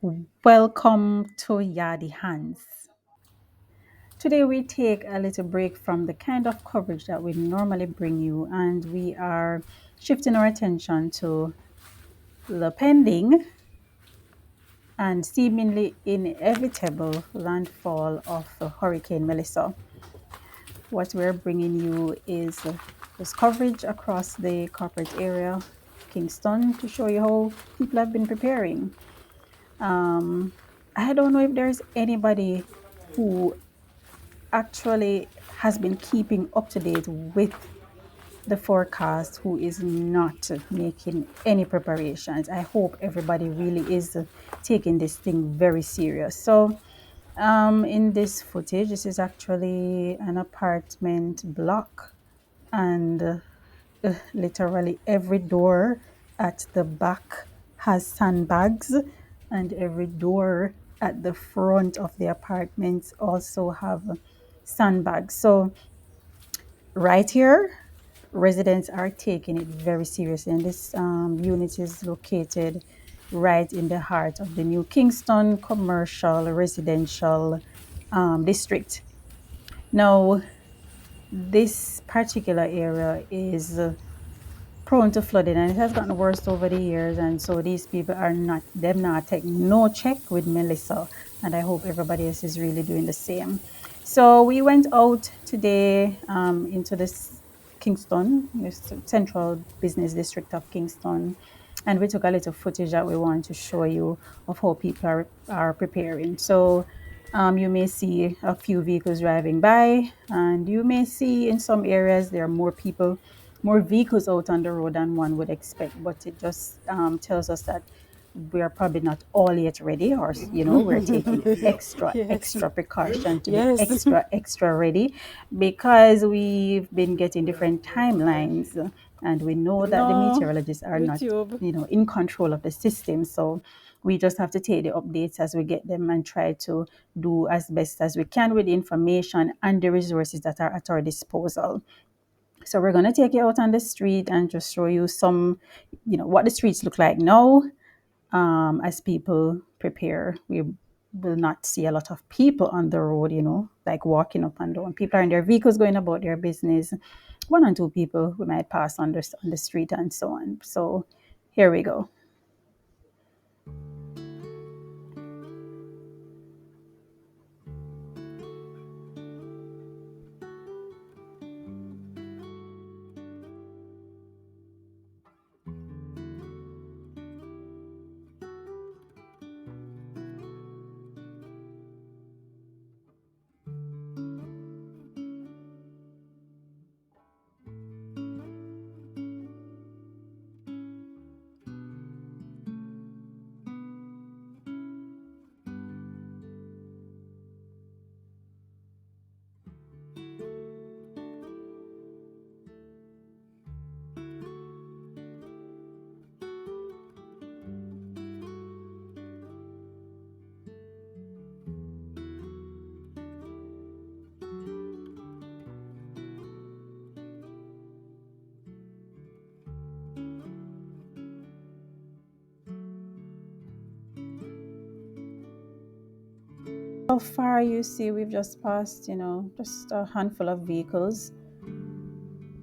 Welcome to Yaadie Hands. Today we take a little break from the kind of coverage that we normally bring you, and we are shifting our attention to the pending and seemingly inevitable landfall of Hurricane Melissa. What we're bringing you is this coverage across the corporate area, Kingston, to show you how people have been preparing. I don't know if there's anybody who actually has been keeping up to date with the forecast who is not making any preparations. I hope everybody really is taking this thing very serious. So, in this footage, this is actually an apartment block, and literally every door at the back has sandbags, and every door at the front of the apartments also have sandbags. So right here, residents are taking it very seriously, and this unit is located right in the heart of the new Kingston commercial residential district. Now, this particular area is prone to flooding, and it has gotten worse over the years, and so these people are not taking no check with Melissa, and I hope everybody else is really doing the same. So we went out today into this Kingston, this central business district of Kingston, and we took a little footage that we want to show you of how people are preparing. So you may see a few vehicles driving by, and you may see in some areas there are more vehicles out on the road than one would expect. But it just tells us that we are probably not all yet ready, or we're taking Yes, extra precaution to be yes, extra ready, because we've been getting different timelines, and we know that the no, meteorologists are not YouTube. in control of the system. So we just have to take the updates as we get them and try to do as best as we can with the information and the resources that are at our disposal. So we're going to take you out on the street and just show you some, what the streets look like now, as people prepare. We will not see a lot of people on the road, like walking up and down. People are in their vehicles going about their business. One or two people we might pass on the street and so on. So here we go. How far you see we've just passed, just a handful of vehicles.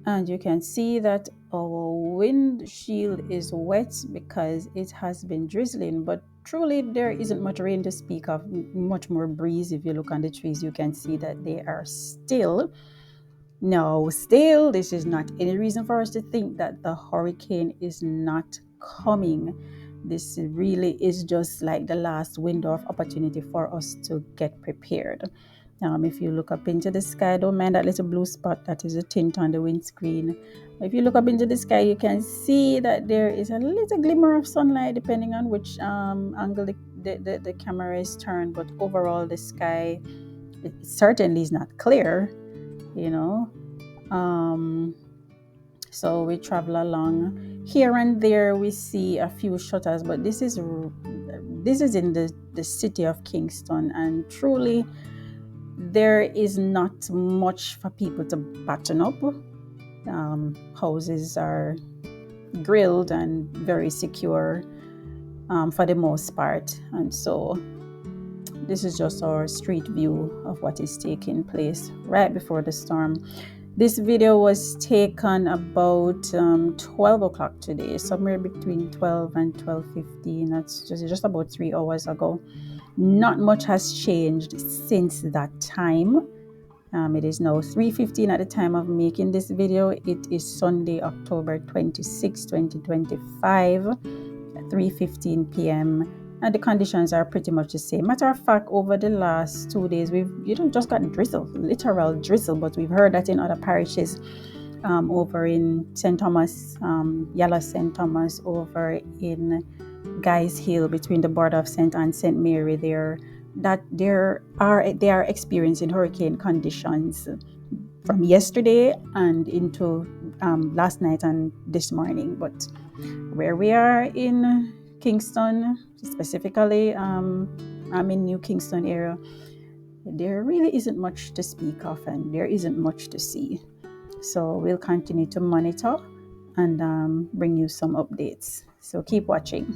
And you can see that our windshield is wet because it has been drizzling, but truly there isn't much rain to speak of, much more breeze. If you look on the trees, you can see that they are still. No, still, this is not any reason for us to think that the hurricane is not coming. This really is just like the last window of opportunity for us to get prepared. If you look up into the sky, don't mind that little blue spot that is a tint on the windscreen. If you look up into the sky, you can see that there is a little glimmer of sunlight depending on which angle the camera is turned. But overall, the sky, it certainly is not clear, you know. Um, so we travel along. Here and there, we see a few shutters, but this is in the city of Kingston, and truly, there is not much for people to button up. Houses are grilled and very secure. for the most part. And so this is just our street view of what is taking place right before the storm. This video was taken about 12 o'clock today, somewhere between 12 and 12:15. That's just about 3 hours ago. Not much has changed since that time. It is now 3:15 at the time of making this video. It is Sunday, October 26, 2025, at 3:15 p.m. And the conditions are pretty much the same. Matter of fact, over the last 2 days, we've just got drizzle, literal drizzle, but we've heard that in other parishes, over in St. Thomas, Yala St. Thomas, over in Guy's Hill, between the border of St. Anne, St. Mary, they are experiencing hurricane conditions from yesterday and into last night and this morning. But where we are in Kingston, specifically, I'm in New Kingston area, there really isn't much to speak of and there isn't much to see. So we'll continue to monitor and bring you some updates. So keep watching.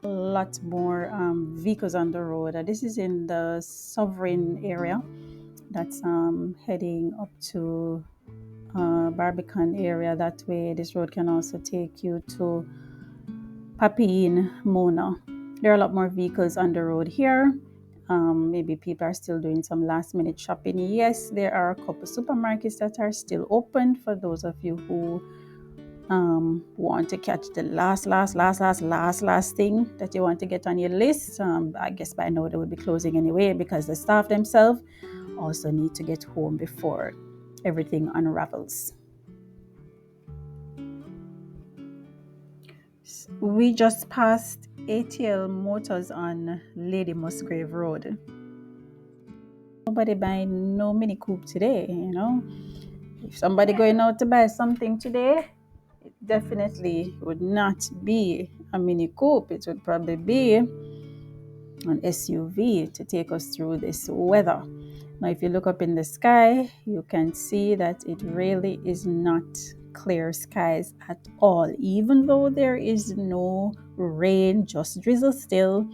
A lot more vehicles on the road. This is in the Sovereign area. That's heading up to Barbican area. That way, this road can also take you to Papine, Mona. There are a lot more vehicles on the road here. Maybe people are still doing some last minute shopping. Yes, there are a couple supermarkets that are still open for those of you who want to catch the last thing that you want to get on your list. I guess by now they will be closing anyway, because the staff themselves also need to get home before everything unravels. We just passed ATL Motors on Lady Musgrave Road. Nobody buying no Mini Coupe today, If somebody going out to buy something today, it definitely would not be a Mini Coupe. It would probably be an SUV to take us through this weather. Now, if you look up in the sky, you can see that it really is not clear skies at all. Even though there is no rain, just drizzle still,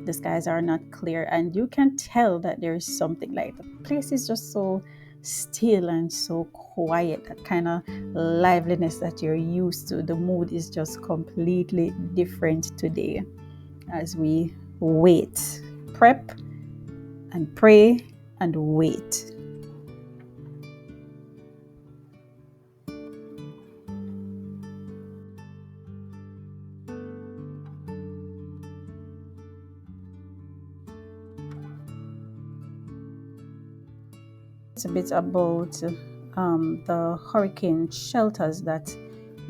the skies are not clear. And you can tell that there is something, like the place is just so still and so quiet. That kind of liveliness that you're used to. The mood is just completely different today as we wait, prep and pray and wait. It's a bit about the hurricane shelters that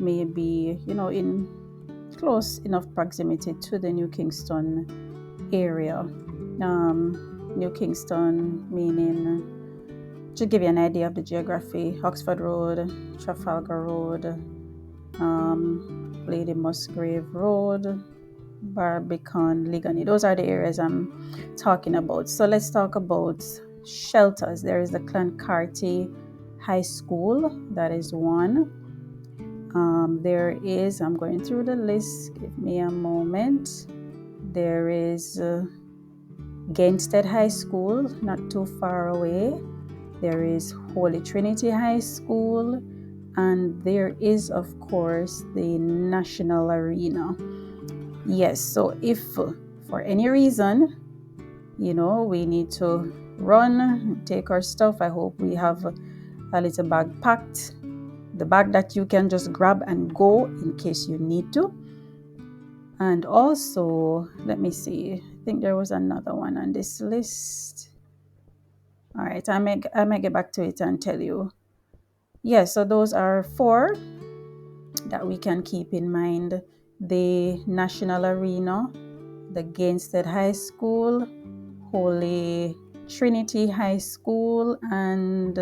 may be, in close enough proximity to the New Kingston area. New Kingston meaning, to give you an idea of the geography, Oxford Road, Trafalgar Road, Lady Musgrave Road, Barbican, Ligani. Those are the areas I'm talking about. So let's talk about shelters. There is the Clancarty High School. That is one. There is, I'm going through the list, give me a moment. There is Gainstead High School, not too far away. There is Holy Trinity High School, and there is, of course, the National Arena. Yes, so if for any reason, we need to run, take our stuff, I hope we have a little bag packed. The bag that you can just grab and go in case you need to. And also, let me see, I think there was another one on this list. All right, I may get back to it and tell you. Yes, so those are 4 that we can keep in mind. The National Arena, the Gainstead High School, Holy Trinity High School, and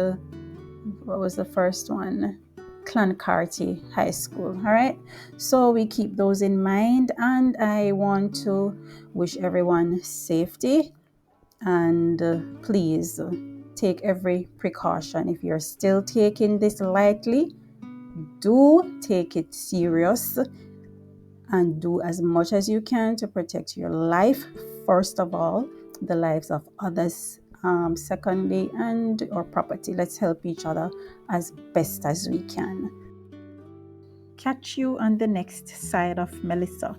what was the first one? Clancarty High School. All right, so we keep those in mind, and I want to wish everyone safety, and please take every precaution. If you're still taking this lightly, do take it serious. and do as much as you can to protect your life, first of all, the lives of others, secondly, and our property. Let's help each other as best as we can. Catch you on the next side of Melissa.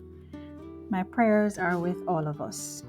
My prayers are with all of us.